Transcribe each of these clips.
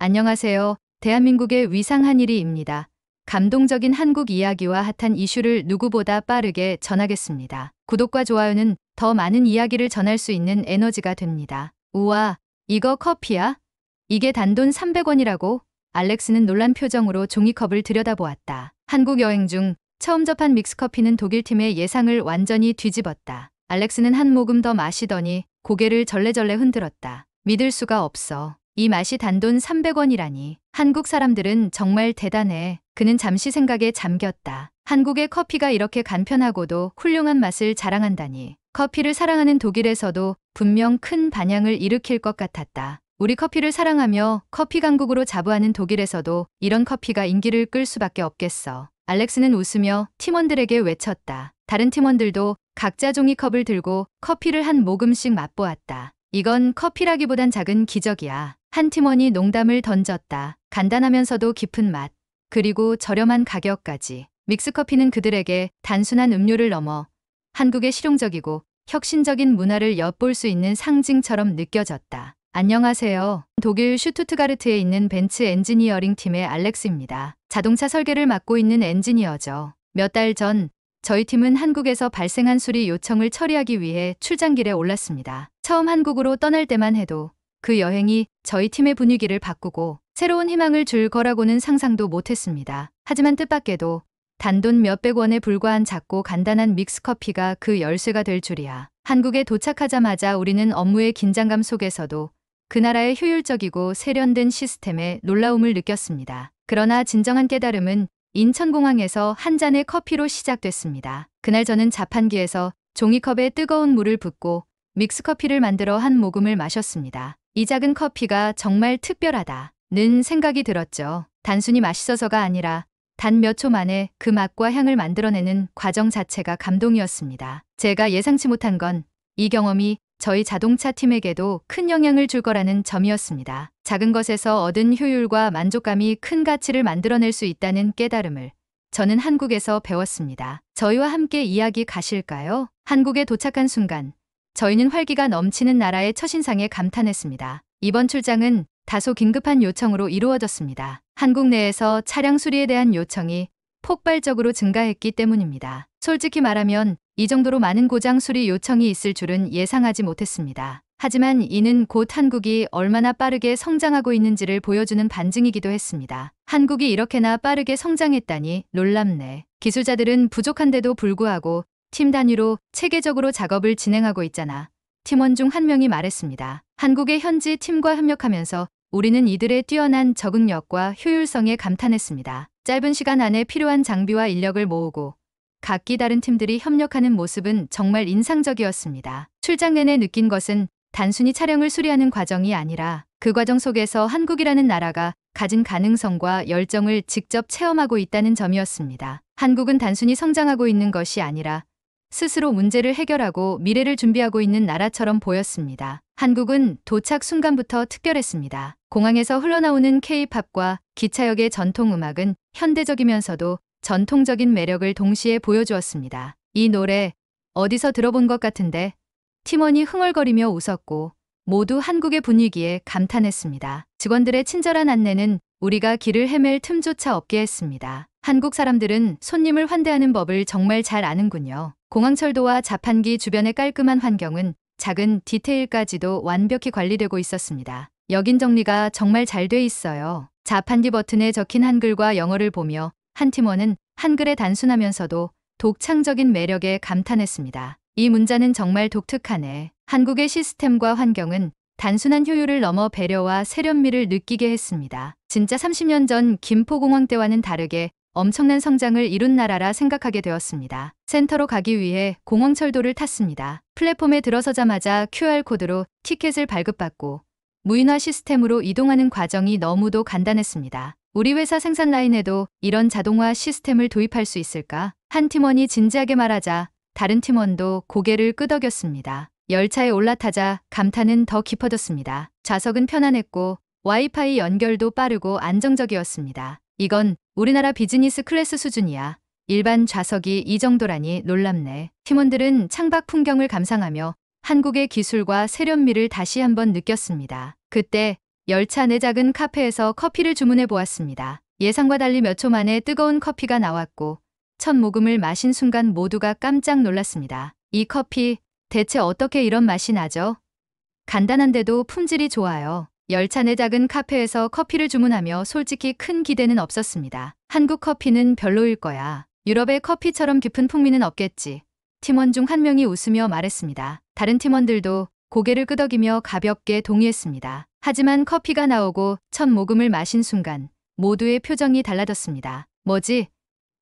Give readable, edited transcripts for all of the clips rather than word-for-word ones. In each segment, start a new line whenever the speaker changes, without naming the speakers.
안녕하세요. 대한민국의 위상 한일이입니다. 감동적인 한국 이야기와 핫한 이슈를 누구보다 빠르게 전하겠습니다. 구독과 좋아요는 더 많은 이야기를 전할 수 있는 에너지가 됩니다. 우와, 이거 커피야? 이게 단돈 300원이라고? 알렉스는 놀란 표정으로 종이컵을 들여다보았다. 한국 여행 중 처음 접한 믹스커피는 독일팀의 예상을 완전히 뒤집었다. 알렉스는 한 모금 더 마시더니 고개를 절레절레 흔들었다. 믿을 수가 없어. 이 맛이 단돈 300원이라니. 한국 사람들은 정말 대단해. 그는 잠시 생각에 잠겼다. 한국의 커피가 이렇게 간편하고도 훌륭한 맛을 자랑한다니. 커피를 사랑하는 독일에서도 분명 큰 반향을 일으킬 것 같았다. 우리 커피를 사랑하며 커피 강국으로 자부하는 독일에서도 이런 커피가 인기를 끌 수밖에 없겠어. 알렉스는 웃으며 팀원들에게 외쳤다. 다른 팀원들도 각자 종이컵을 들고 커피를 한 모금씩 맛보았다. 이건 커피라기보단 작은 기적이야. 한 팀원이 농담을 던졌다. 간단하면서도 깊은 맛, 그리고 저렴한 가격까지. 믹스커피는 그들에게 단순한 음료를 넘어 한국의 실용적이고 혁신적인 문화를 엿볼 수 있는 상징처럼 느껴졌다. 안녕하세요. 독일 슈투트가르트에 있는 벤츠 엔지니어링 팀의 알렉스입니다. 자동차 설계를 맡고 있는 엔지니어죠. 몇 달 전 저희 팀은 한국에서 발생한 수리 요청을 처리하기 위해 출장길에 올랐습니다. 처음 한국으로 떠날 때만 해도 그 여행이 저희 팀의 분위기를 바꾸고 새로운 희망을 줄 거라고는 상상도 못했습니다. 하지만 뜻밖에도 단돈 몇백 원에 불과한 작고 간단한 믹스커피가 그 열쇠가 될 줄이야. 한국에 도착하자마자 우리는 업무의 긴장감 속에서도 그 나라의 효율적이고 세련된 시스템에 놀라움을 느꼈습니다. 그러나 진정한 깨달음은 인천공항에서 한 잔의 커피로 시작됐습니다. 그날 저는 자판기에서 종이컵에 뜨거운 물을 붓고 믹스커피를 만들어 한 모금을 마셨습니다. 이 작은 커피가 정말 특별하다는 생각이 들었죠. 단순히 맛있어서가 아니라 단 몇 초 만에 그 맛과 향을 만들어내는 과정 자체가 감동이었습니다. 제가 예상치 못한 건 이 경험이 저희 자동차 팀에게도 큰 영향을 줄 거라는 점이었습니다. 작은 것에서 얻은 효율과 만족감이 큰 가치를 만들어낼 수 있다는 깨달음을 저는 한국에서 배웠습니다. 저희와 함께 이야기 가실까요? 한국에 도착한 순간 저희는 활기가 넘치는 나라의 첫인상에 감탄했습니다. 이번 출장은 다소 긴급한 요청으로 이루어졌습니다. 한국 내에서 차량 수리에 대한 요청이 폭발적으로 증가했기 때문입니다. 솔직히 말하면 이 정도로 많은 고장 수리 요청이 있을 줄은 예상하지 못했습니다. 하지만 이는 곧 한국이 얼마나 빠르게 성장하고 있는지를 보여주는 반증이기도 했습니다. 한국이 이렇게나 빠르게 성장했다니 놀랍네. 기술자들은 부족한데도 불구하고 팀 단위로 체계적으로 작업을 진행하고 있잖아. 팀원 중 한 명이 말했습니다. 한국의 현지 팀과 협력하면서 우리는 이들의 뛰어난 적응력과 효율성에 감탄했습니다. 짧은 시간 안에 필요한 장비와 인력을 모으고 각기 다른 팀들이 협력하는 모습은 정말 인상적이었습니다. 출장 내내 느낀 것은 단순히 차량을 수리하는 과정이 아니라 그 과정 속에서 한국이라는 나라가 가진 가능성과 열정을 직접 체험하고 있다는 점이었습니다. 한국은 단순히 성장하고 있는 것이 아니라 스스로 문제를 해결하고 미래를 준비하고 있는 나라처럼 보였습니다. 한국은 도착 순간부터 특별했습니다. 공항에서 흘러나오는 K-팝과 기차역의 전통음악은 현대적이면서도 전통적인 매력을 동시에 보여주었습니다. 이 노래 어디서 들어본 것 같은데? 팀원이 흥얼거리며 웃었고 모두 한국의 분위기에 감탄했습니다. 직원들의 친절한 안내는 우리가 길을 헤맬 틈조차 없게 했습니다. 한국 사람들은 손님을 환대하는 법을 정말 잘 아는군요. 공항철도와 자판기 주변의 깔끔한 환경은 작은 디테일까지도 완벽히 관리되고 있었습니다. 여긴 정리가 정말 잘 돼 있어요. 자판기 버튼에 적힌 한글과 영어를 보며 한 팀원은 한글의 단순하면서도 독창적인 매력에 감탄했습니다. 이 문자는 정말 독특하네. 한국의 시스템과 환경은 단순한 효율을 넘어 배려와 세련미를 느끼게 했습니다. 진짜 30년 전 김포공항 때와는 다르게 엄청난 성장을 이룬 나라라 생각하게 되었습니다. 센터로 가기 위해 공항철도를 탔습니다. 플랫폼에 들어서자마자 QR코드로 티켓을 발급받고 무인화 시스템으로 이동하는 과정이 너무도 간단했습니다. 우리 회사 생산 라인에도 이런 자동화 시스템을 도입할 수 있을까? 한 팀원이 진지하게 말하자 다른 팀원도 고개를 끄덕였습니다. 열차에 올라타자 감탄은 더 깊어졌습니다. 좌석은 편안했고 와이파이 연결도 빠르고 안정적이었습니다. 이건 우리나라 비즈니스 클래스 수준이야. 일반 좌석이 이 정도라니 놀랍네. 팀원들은 창밖 풍경을 감상하며 한국의 기술과 세련미를 다시 한번 느꼈습니다. 그때 열차 내 작은 카페에서 커피를 주문해 보았습니다. 예상과 달리 몇 초 만에 뜨거운 커피가 나왔고 첫 모금을 마신 순간 모두가 깜짝 놀랐습니다. 이 커피 대체 어떻게 이런 맛이 나죠? 간단한데도 품질이 좋아요. 열차 내 작은 카페에서 커피를 주문하며 솔직히 큰 기대는 없었습니다. 한국 커피는 별로일 거야. 유럽의 커피처럼 깊은 풍미는 없겠지. 팀원 중 한 명이 웃으며 말했습니다. 다른 팀원들도 고개를 끄덕이며 가볍게 동의했습니다. 하지만 커피가 나오고 첫 모금을 마신 순간 모두의 표정이 달라졌습니다. 뭐지?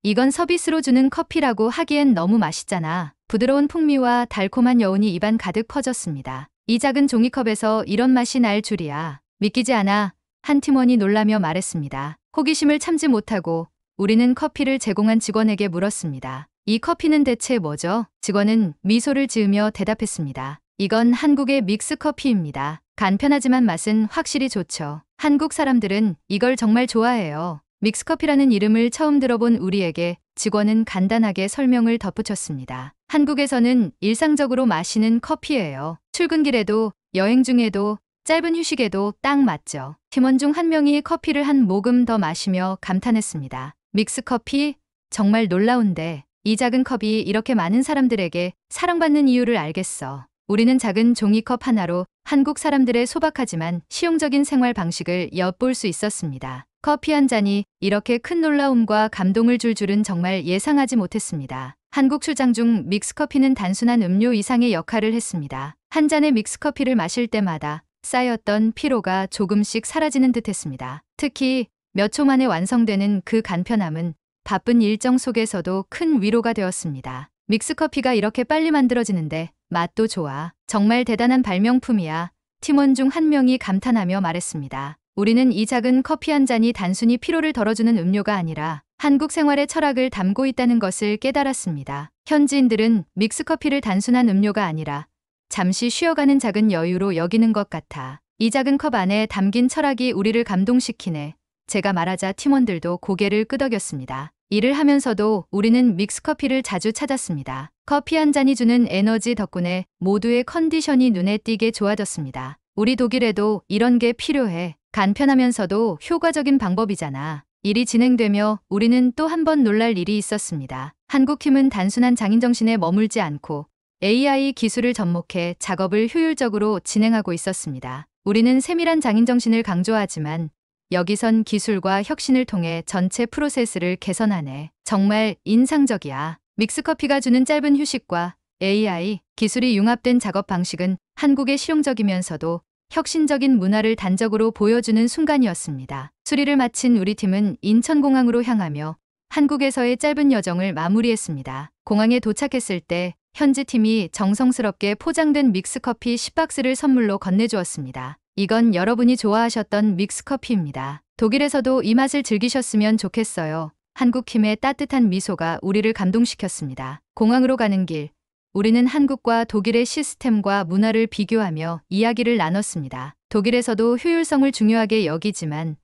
이건 서비스로 주는 커피라고 하기엔 너무 맛있잖아. 부드러운 풍미와 달콤한 여운이 입안 가득 퍼졌습니다. 이 작은 종이컵에서 이런 맛이 날 줄이야. 믿기지 않아. 한 팀원이 놀라며 말했습니다. 호기심을 참지 못하고 우리는 커피를 제공한 직원에게 물었습니다. 이 커피는 대체 뭐죠? 직원은 미소를 지으며 대답했습니다. 이건 한국의 믹스커피입니다. 간편하지만 맛은 확실히 좋죠. 한국 사람들은 이걸 정말 좋아해요. 믹스커피라는 이름을 처음 들어본 우리에게 직원은 간단하게 설명을 덧붙였습니다. 한국에서는 일상적으로 마시는 커피예요. 출근길에도 여행 중에도 짧은 휴식에도 딱 맞죠. 팀원 중 한 명이 커피를 한 모금 더 마시며 감탄했습니다. 믹스커피? 정말 놀라운데 이 작은 컵이 이렇게 많은 사람들에게 사랑받는 이유를 알겠어. 우리는 작은 종이컵 하나로 한국 사람들의 소박하지만 실용적인 생활 방식을 엿볼 수 있었습니다. 커피 한 잔이 이렇게 큰 놀라움과 감동을 줄 줄은 정말 예상하지 못했습니다. 한국 출장 중 믹스커피는 단순한 음료 이상의 역할을 했습니다. 한 잔의 믹스커피를 마실 때마다 쌓였던 피로가 조금씩 사라지는 듯했습니다. 특히 몇 초 만에 완성되는 그 간편함은 바쁜 일정 속에서도 큰 위로가 되었습니다. 믹스커피가 이렇게 빨리 만들어지는데 맛도 좋아. 정말 대단한 발명품이야. 팀원 중 한 명이 감탄하며 말했습니다. 우리는 이 작은 커피 한 잔이 단순히 피로를 덜어주는 음료가 아니라 한국 생활의 철학을 담고 있다는 것을 깨달았습니다. 현지인들은 믹스커피를 단순한 음료가 아니라 잠시 쉬어가는 작은 여유로 여기는 것 같아. 이 작은 컵 안에 담긴 철학이 우리를 감동시키네. 제가 말하자 팀원들도 고개를 끄덕였습니다. 일을 하면서도 우리는 믹스커피를 자주 찾았습니다. 커피 한 잔이 주는 에너지 덕분에 모두의 컨디션이 눈에 띄게 좋아졌습니다. 우리 독일에도 이런 게 필요해. 간편하면서도 효과적인 방법이잖아. 일이 진행되며 우리는 또 한 번 놀랄 일이 있었습니다. 한국 팀은 단순한 장인정신에 머물지 않고 AI 기술을 접목해 작업을 효율적으로 진행하고 있었습니다. 우리는 세밀한 장인정신을 강조하지만 여기선 기술과 혁신을 통해 전체 프로세스를 개선하네. 정말 인상적이야. 믹스커피가 주는 짧은 휴식과 AI 기술이 융합된 작업 방식은 한국의 실용적이면서도 혁신적인 문화를 단적으로 보여주는 순간이었습니다. 수리를 마친 우리 팀은 인천공항으로 향하며 한국에서의 짧은 여정을 마무리했습니다. 공항에 도착했을 때 현지 팀이 정성스럽게 포장된 믹스커피 10박스를 선물로 건네주었습니다. 이건 여러분이 좋아하셨던 믹스커피입니다. 독일에서도 이 맛을 즐기셨으면 좋겠어요. 한국 팀의 따뜻한 미소가 우리를 감동시켰습니다. 공항으로 가는 길, 우리는 한국과 독일의 시스템과 문화를 비교하며 이야기를 나눴습니다. 독일에서도 효율성을 중요하게 여기지만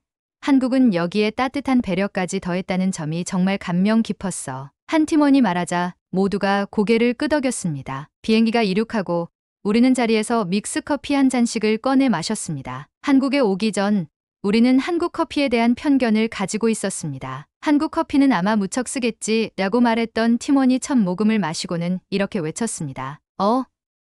한국은 여기에 따뜻한 배려까지 더했다는 점이 정말 감명 깊었어. 한 팀원이 말하자 모두가 고개를 끄덕였습니다. 비행기가 이륙하고 우리는 자리에서 믹스커피 한 잔씩을 꺼내 마셨습니다. 한국에 오기 전 우리는 한국 커피에 대한 편견을 가지고 있었습니다. 한국 커피는 아마 무척 쓰겠지 라고 말했던 팀원이 첫 모금을 마시고는 이렇게 외쳤습니다.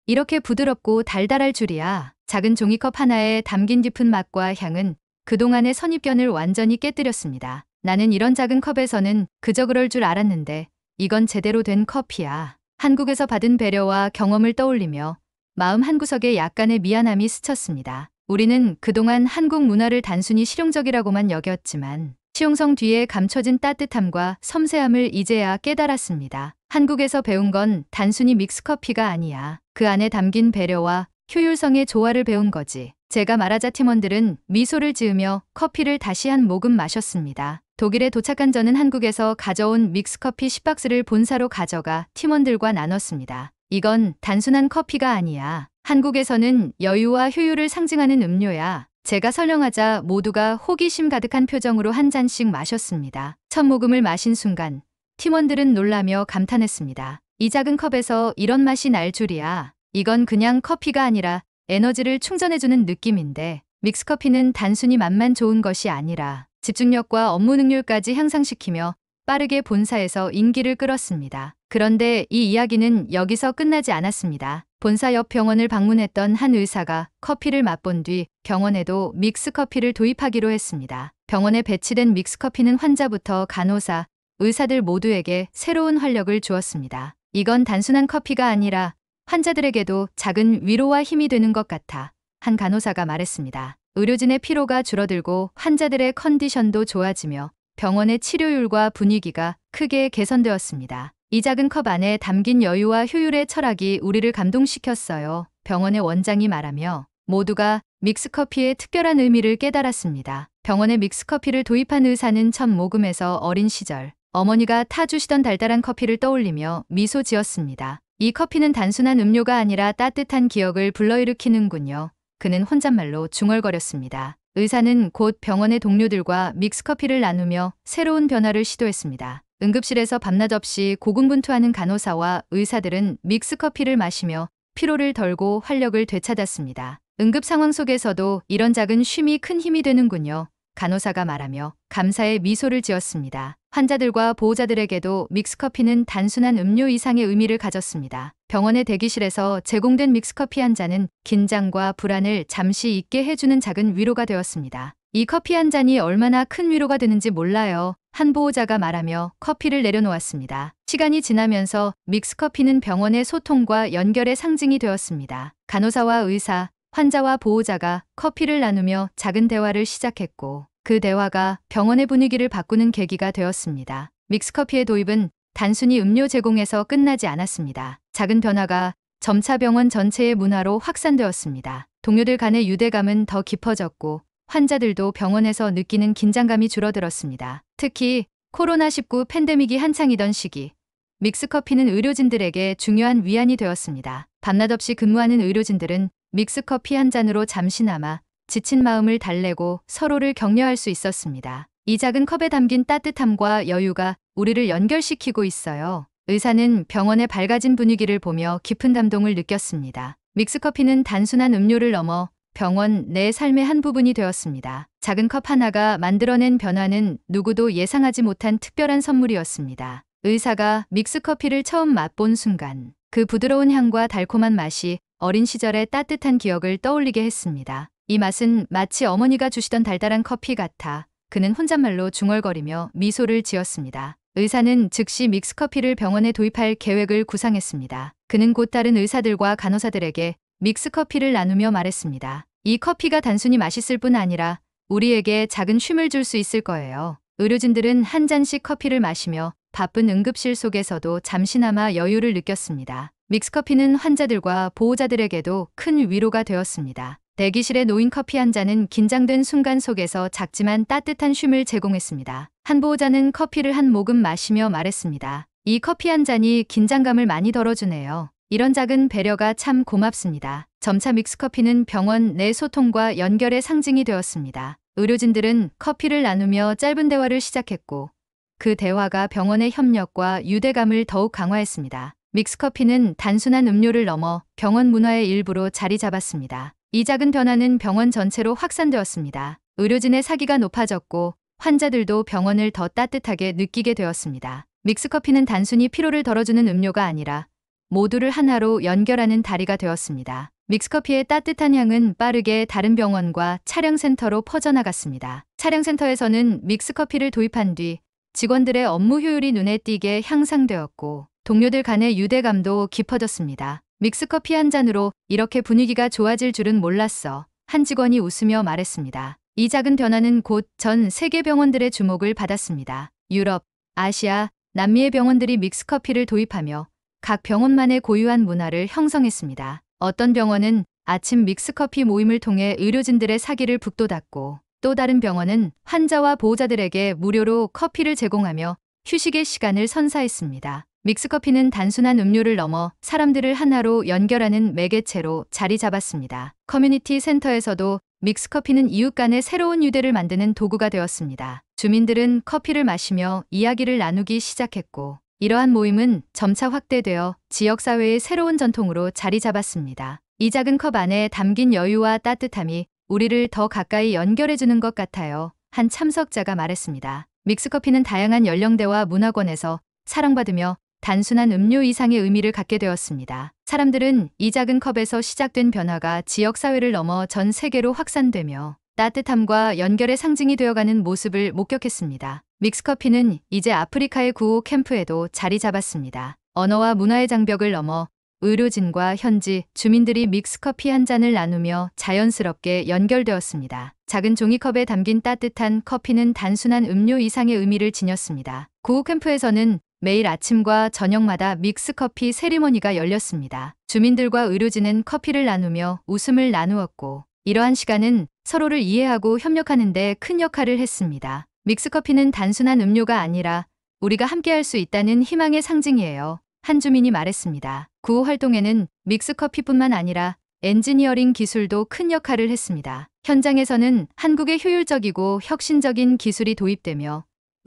이렇게 부드럽고 달달할 줄이야. 작은 종이컵 하나에 담긴 깊은 맛과 향은 그동안의 선입견을 완전히 깨뜨렸습니다. 나는 이런 작은 컵에서는 그저 그럴 줄 알았는데 이건 제대로 된 커피야. 한국에서 받은 배려와 경험을 떠올리며 마음 한구석에 약간의 미안함이 스쳤습니다. 우리는 그동안 한국 문화를 단순히 실용적이라고만 여겼지만 실용성 뒤에 감춰진 따뜻함과 섬세함을 이제야 깨달았습니다. 한국에서 배운 건 단순히 믹스커피가 아니야. 그 안에 담긴 배려와 효율성의 조화를 배운 거지. 제가 말하자 팀원들은 미소를 지으며 커피를 다시 한 모금 마셨습니다. 독일에 도착한 저는 한국에서 가져온 믹스커피 10박스를 본사로 가져가 팀원들과 나눴습니다. 이건 단순한 커피가 아니야. 한국에서는 여유와 효율을 상징하는 음료야. 제가 설명하자 모두가 호기심 가득한 표정으로 한 잔씩 마셨습니다. 첫 모금을 마신 순간 팀원들은 놀라며 감탄했습니다. 이 작은 컵에서 이런 맛이 날 줄이야. 이건 그냥 커피가 아니라 에너지를 충전해주는 느낌인데 믹스커피는 단순히 맛만 좋은 것이 아니라 집중력과 업무 능률까지 향상시키며 빠르게 본사에서 인기를 끌었습니다. 그런데 이 이야기는 여기서 끝나지 않았습니다. 본사 옆 병원을 방문했던 한 의사가 커피를 맛본 뒤 병원에도 믹스커피를 도입하기로 했습니다. 병원에 배치된 믹스커피는 환자부터 간호사, 의사들 모두에게 새로운 활력을 주었습니다. 이건 단순한 커피가 아니라 환자들에게도 작은 위로와 힘이 되는 것 같아 한 간호사가 말했습니다. 의료진의 피로가 줄어들고 환자들의 컨디션도 좋아지며 병원의 치료율과 분위기가 크게 개선되었습니다. 이 작은 컵 안에 담긴 여유와 효율의 철학이 우리를 감동시켰어요. 병원의 원장이 말하며 모두가 믹스커피의 특별한 의미를 깨달았습니다. 병원에 믹스커피를 도입한 의사는 첫 모금에서 어린 시절 어머니가 타주시던 달달한 커피를 떠올리며 미소 지었습니다. 이 커피는 단순한 음료가 아니라 따뜻한 기억을 불러일으키는군요. 그는 혼잣말로 중얼거렸습니다. 의사는 곧 병원의 동료들과 믹스커피를 나누며 새로운 변화를 시도했습니다. 응급실에서 밤낮 없이 고군분투하는 간호사와 의사들은 믹스커피를 마시며 피로를 덜고 활력을 되찾았습니다. 응급 상황 속에서도 이런 작은 쉼이 큰 힘이 되는군요. 간호사가 말하며 감사의 미소를 지었습니다. 환자들과 보호자들에게도 믹스커피는 단순한 음료 이상의 의미를 가졌습니다. 병원의 대기실에서 제공된 믹스커피 한 잔은 긴장과 불안을 잠시 잊게 해주는 작은 위로가 되었습니다. 이 커피 한 잔이 얼마나 큰 위로가 되는지 몰라요. 한 보호자가 말하며 커피를 내려놓았습니다. 시간이 지나면서 믹스커피는 병원의 소통과 연결의 상징이 되었습니다. 간호사와 의사, 환자와 보호자가 커피를 나누며 작은 대화를 시작했고 그 대화가 병원의 분위기를 바꾸는 계기가 되었습니다. 믹스커피의 도입은 단순히 음료 제공에서 끝나지 않았습니다. 작은 변화가 점차 병원 전체의 문화로 확산되었습니다. 동료들 간의 유대감은 더 깊어졌고 환자들도 병원에서 느끼는 긴장감이 줄어들었습니다. 특히 코로나19 팬데믹이 한창이던 시기 믹스커피는 의료진들에게 중요한 위안이 되었습니다. 밤낮 없이 근무하는 의료진들은 믹스커피 한 잔으로 잠시나마 지친 마음을 달래고 서로를 격려할 수 있었습니다. 이 작은 컵에 담긴 따뜻함과 여유가 우리를 연결시키고 있어요. 의사는 병원의 밝아진 분위기를 보며 깊은 감동을 느꼈습니다. 믹스커피는 단순한 음료를 넘어 병원 내 삶의 한 부분이 되었습니다. 작은 컵 하나가 만들어낸 변화는 누구도 예상하지 못한 특별한 선물이었습니다. 의사가 믹스커피를 처음 맛본 순간 그 부드러운 향과 달콤한 맛이 어린 시절의 따뜻한 기억을 떠올리게 했습니다. 이 맛은 마치 어머니가 주시던 달달한 커피 같아 그는 혼잣말로 중얼거리며 미소를 지었습니다. 의사는 즉시 믹스커피를 병원에 도입할 계획을 구상했습니다. 그는 곧 다른 의사들과 간호사들에게 믹스커피를 나누며 말했습니다. 이 커피가 단순히 맛있을 뿐 아니라 우리에게 작은 쉼을 줄 수 있을 거예요. 의료진들은 한 잔씩 커피를 마시며 바쁜 응급실 속에서도 잠시나마 여유를 느꼈습니다. 믹스커피는 환자들과 보호자들에게도 큰 위로가 되었습니다. 대기실에 놓인 커피 한 잔은 긴장된 순간 속에서 작지만 따뜻한 쉼을 제공했습니다. 한 보호자는 커피를 한 모금 마시며 말했습니다. 이 커피 한 잔이 긴장감을 많이 덜어주네요. 이런 작은 배려가 참 고맙습니다. 점차 믹스커피는 병원 내 소통과 연결의 상징이 되었습니다. 의료진들은 커피를 나누며 짧은 대화를 시작했고 그 대화가 병원의 협력과 유대감을 더욱 강화했습니다. 믹스커피는 단순한 음료를 넘어 병원 문화의 일부로 자리 잡았습니다. 이 작은 변화는 병원 전체로 확산되었습니다. 의료진의 사기가 높아졌고 환자들도 병원을 더 따뜻하게 느끼게 되었습니다. 믹스커피는 단순히 피로를 덜어주는 음료가 아니라 모두를 하나로 연결하는 다리가 되었습니다. 믹스커피의 따뜻한 향은 빠르게 다른 병원과 차량센터로 퍼져나갔습니다. 차량센터에서는 믹스커피를 도입한 뒤 직원들의 업무 효율이 눈에 띄게 향상되었고 동료들 간의 유대감도 깊어졌습니다. 믹스커피 한 잔으로 이렇게 분위기가 좋아질 줄은 몰랐어. 한 직원이 웃으며 말했습니다. 이 작은 변화는 곧 전 세계 병원들의 주목을 받았습니다. 유럽, 아시아, 남미의 병원들이 믹스커피를 도입하며 각 병원만의 고유한 문화를 형성했습니다. 어떤 병원은 아침 믹스커피 모임을 통해 의료진들의 사기를 북돋았고 또 다른 병원은 환자와 보호자들에게 무료로 커피를 제공하며 휴식의 시간을 선사했습니다. 믹스커피는 단순한 음료를 넘어 사람들을 하나로 연결하는 매개체로 자리 잡았습니다. 커뮤니티 센터에서도 믹스커피는 이웃 간의 새로운 유대를 만드는 도구가 되었습니다. 주민들은 커피를 마시며 이야기를 나누기 시작했고 이러한 모임은 점차 확대되어 지역사회의 새로운 전통으로 자리 잡았습니다. 이 작은 컵 안에 담긴 여유와 따뜻함이 우리를 더 가까이 연결해주는 것 같아요. 한 참석자가 말했습니다. 믹스커피는 다양한 연령대와 문화권에서 사랑받으며 단순한 음료 이상의 의미를 갖게 되었습니다. 사람들은 이 작은 컵에서 시작된 변화가 지역사회를 넘어 전 세계로 확산되며 따뜻함과 연결의 상징이 되어가는 모습을 목격했습니다. 믹스커피는 이제 아프리카의 구호 캠프에도 자리 잡았습니다. 언어와 문화의 장벽을 넘어 의료진과 현지 주민들이 믹스커피 한 잔을 나누며 자연스럽게 연결되었습니다. 작은 종이컵에 담긴 따뜻한 커피는 단순한 음료 이상의 의미를 지녔습니다. 구호 캠프에서는 매일 아침과 저녁마다 믹스커피 세리머니가 열렸습니다. 주민들과 의료진은 커피를 나누며 웃음을 나누었고 이러한 시간은 서로를 이해하고 협력하는 데 큰 역할을 했습니다. 믹스커피는 단순한 음료가 아니라 우리가 함께할 수 있다는 희망의 상징이에요. 한 주민이 말했습니다. 구호 활동에는 믹스커피뿐만 아니라 엔지니어링 기술도 큰 역할을 했습니다. 현장에서는 한국의 효율적이고 혁신적인 기술이 도입되며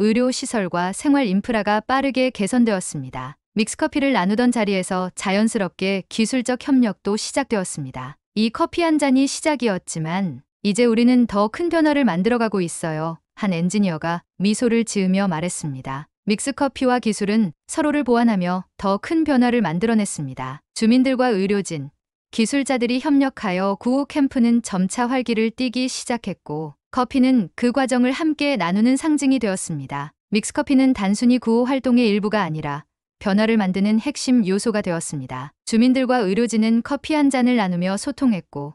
의료시설과 생활 인프라가 빠르게 개선되었습니다. 믹스커피를 나누던 자리에서 자연스럽게 기술적 협력도 시작되었습니다. 이 커피 한 잔이 시작이었지만 이제 우리는 더 큰 변화를 만들어가고 있어요. 한 엔지니어가 미소를 지으며 말했습니다. 믹스커피와 기술은 서로를 보완하며 더 큰 변화를 만들어냈습니다. 주민들과 의료진, 기술자들이 협력하여 구호 캠프는 점차 활기를 띠기 시작했고 커피는 그 과정을 함께 나누는 상징이 되었습니다. 믹스커피는 단순히 구호 활동의 일부가 아니라 변화를 만드는 핵심 요소가 되었습니다. 주민들과 의료진은 커피 한 잔을 나누며 소통했고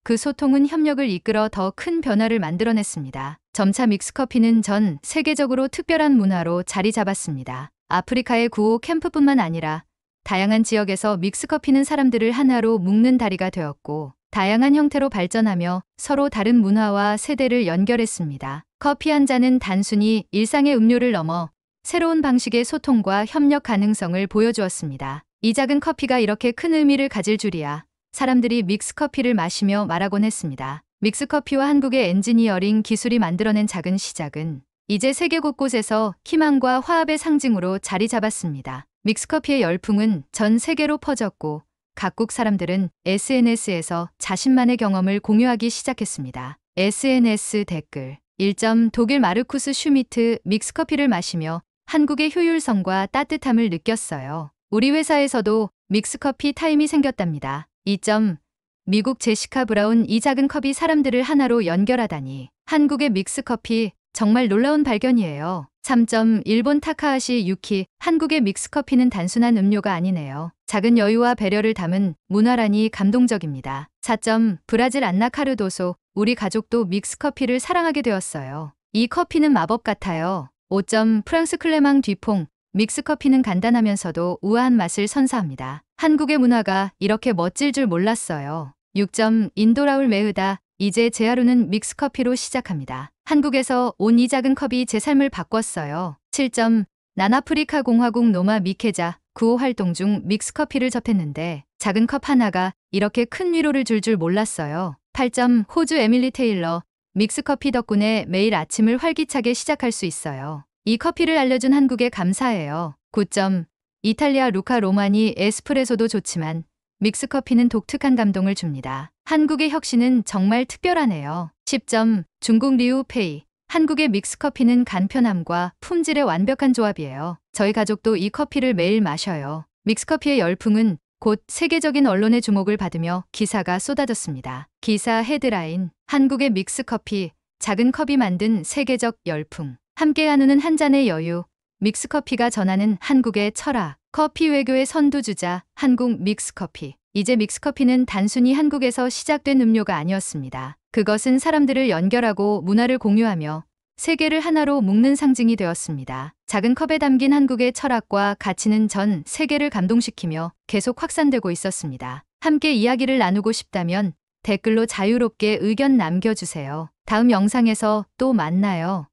그 소통은 협력을 이끌어 더 큰 변화를 만들어냈습니다. 점차 믹스커피는 전 세계적으로 특별한 문화로 자리 잡았습니다. 아프리카의 구호 캠프뿐만 아니라 다양한 지역에서 믹스커피는 사람들을 하나로 묶는 다리가 되었고 다양한 형태로 발전하며 서로 다른 문화와 세대를 연결했습니다. 커피 한 잔은 단순히 일상의 음료를 넘어 새로운 방식의 소통과 협력 가능성을 보여주었습니다. 이 작은 커피가 이렇게 큰 의미를 가질 줄이야. 사람들이 믹스커피를 마시며 말하곤 했습니다. 믹스커피와 한국의 엔지니어링 기술이 만들어낸 작은 시작은 이제 세계 곳곳에서 희망과 화합의 상징으로 자리 잡았습니다. 믹스커피의 열풍은 전 세계로 퍼졌고 각국 사람들은 SNS에서 자신만의 경험을 공유하기 시작했습니다. SNS 댓글 1점 독일 마르쿠스 슈미트 믹스커피를 마시며 한국의 효율성과 따뜻함을 느꼈어요. 우리 회사에서도 믹스커피 타임이 생겼답니다. 2점 미국 제시카 브라운 이 작은 컵이 사람들을 하나로 연결하다니 한국의 믹스커피 정말 놀라운 발견이에요. 3점 일본 타카하시 유키 한국의 믹스커피는 단순한 음료가 아니네요. 작은 여유와 배려를 담은 문화라니 감동적입니다. 4점 브라질 안나 카르도소 우리 가족도 믹스커피를 사랑하게 되었어요. 이 커피는 마법 같아요. 5점 프랑스 클레망 뒤퐁 믹스커피는 간단하면서도 우아한 맛을 선사합니다. 한국의 문화가 이렇게 멋질 줄 몰랐어요. 6점 인도 라울 메흐다 이제 제 하루는 믹스커피로 시작합니다. 한국에서 온 이 작은 컵이 제 삶을 바꿨어요. 7점 남아프리카 공화국 노마 미케자 구호 활동 중 믹스커피를 접했는데 작은 컵 하나가 이렇게 큰 위로를 줄 줄 몰랐어요. 8점 호주 에밀리 테일러 믹스커피 덕분에 매일 아침을 활기차게 시작할 수 있어요. 이 커피를 알려준 한국에 감사해요. 9점 이탈리아 루카 로마니 에스프레소도 좋지만 믹스커피는 독특한 감동을 줍니다. 한국의 혁신은 정말 특별하네요. 10점 중국 리우페이 한국의 믹스커피는 간편함과 품질의 완벽한 조합이에요. 저희 가족도 이 커피를 매일 마셔요. 믹스커피의 열풍은 곧 세계적인 언론의 주목을 받으며 기사가 쏟아졌습니다. 기사 헤드라인 한국의 믹스커피 작은 컵이 만든 세계적 열풍 함께 나누는 한 잔의 여유 믹스커피가 전하는 한국의 철학 커피 외교의 선두주자 한국 믹스커피 이제 믹스커피는 단순히 한국에서 시작된 음료가 아니었습니다. 그것은 사람들을 연결하고 문화를 공유하며 세계를 하나로 묶는 상징이 되었습니다. 작은 컵에 담긴 한국의 철학과 가치는 전 세계를 감동시키며 계속 확산되고 있었습니다. 함께 이야기를 나누고 싶다면 댓글로 자유롭게 의견 남겨주세요. 다음 영상에서 또 만나요.